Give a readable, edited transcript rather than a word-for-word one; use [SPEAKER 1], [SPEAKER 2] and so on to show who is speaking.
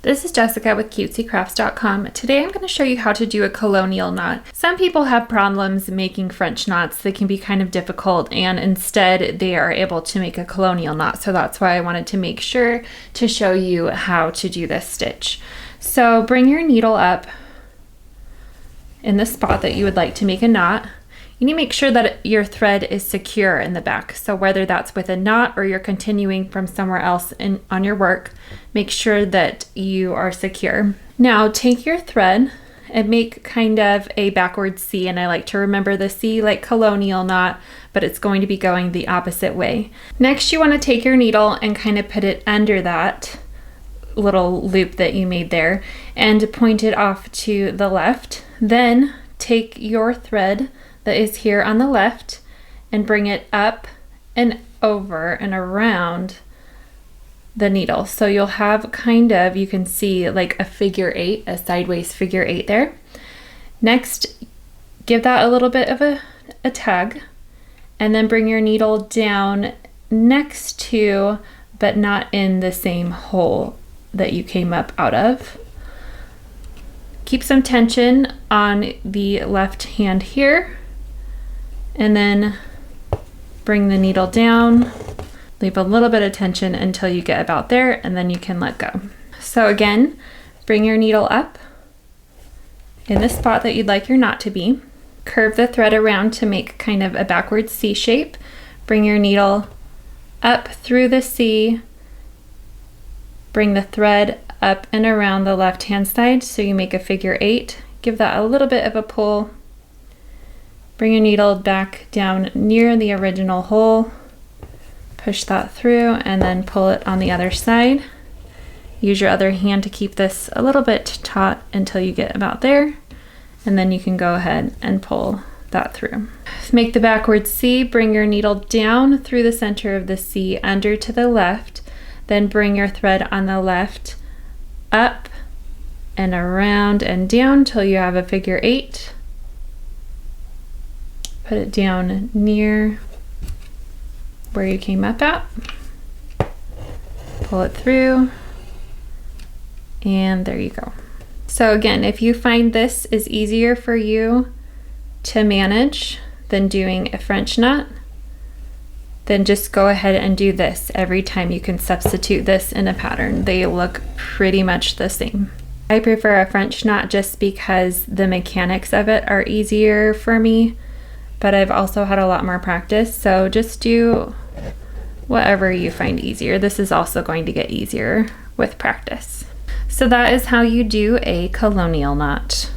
[SPEAKER 1] This is Jessica with CutesyCrafts.com. Today I'm going to show you how to do a colonial knot. Some people have problems making French knots. They can be kind of difficult, and instead they are able to make a colonial knot. So that's why I wanted to make sure to show you how to do this stitch. So bring your needle up in the spot that you would like to make a knot. You need to make sure that your thread is secure in the back. So whether that's with a knot or you're continuing from somewhere else on your work, make sure that you are secure. Now take your thread and make kind of a backward C, and I like to remember the C like colonial knot, but it's going to be going the opposite way. Next, you want to take your needle and kind of put it under that little loop that you made there and point it off to the left. Then take your thread that is here on the left and bring it up and over and around the needle. So you'll have kind of, you can see like a figure eight, a sideways figure eight there. Next, give that a little bit of a tug, and then bring your needle down next to, but not in the same hole that you came up out of. Keep some tension on the left hand here, and then bring the needle down, leave a little bit of tension until you get about there, and then you can let go. So again, bring your needle up in the spot that you'd like your knot to be. Curve the thread around to make kind of a backward C shape. Bring your needle up through the C, bring the thread up and around the left hand side so you make a figure eight. Give that a little bit of a pull. Bring your needle back down near the original hole, push that through, and then pull it on the other side. Use your other hand to keep this a little bit taut until you get about there, and then you can go ahead and pull that through. Make the backward C, bring your needle down through the center of the C under to the left, then bring your thread on the left up and around and down till you have a figure eight. Put it down near where you came up at. Pull it through, and there you go. So again, if you find this is easier for you to manage than doing a French knot, then just go ahead and do this every time. You can substitute this in a pattern. They look pretty much the same. I prefer a French knot just because the mechanics of it are easier for me, but I've also had a lot more practice, so just do whatever you find easier. This is also going to get easier with practice. So that is how you do a colonial knot.